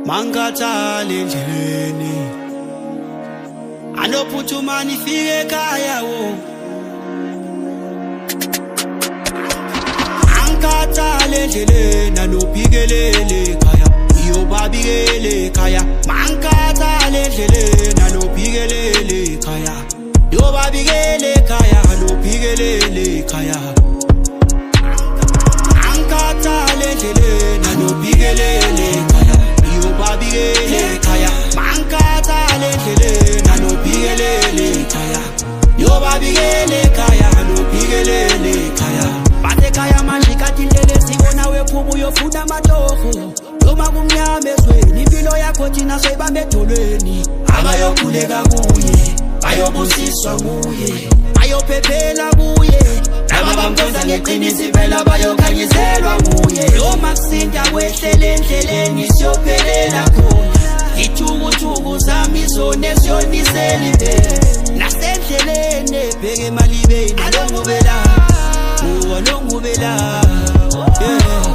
Mangatale endleleni anophuthuma nifike ekhaya wo Mangatale endleleni anobhikelele ekhaya iyobabikele ekhaya Mangatale endleleni anobhikelele ekhaya iyobabikele ekhaya anobhikelele ekhaya Mangatale endleleni anobhikelele ekhaya iyobabikele ekhaya Mangatale endleleni anobhikelele ekhaya iyobabikele ekhaya anobhikelele ekhaya Bathe ekhaya manje kathi indlela sibona wephubu uyofuna amatoho Noma kumnyama ezweni impilo yakho thina soyibambe edolweni abayokhuleka kuye bayobusiswa kuye bayophephela kuye laba bamkhonza ngeqiniso impela bayokhanyiselwa kuye noma kusinda kwehlele endleleni siyophelela khona ithuku zami zone siyonisela impela nasendleleni ebheke emalibeni alongubela yeah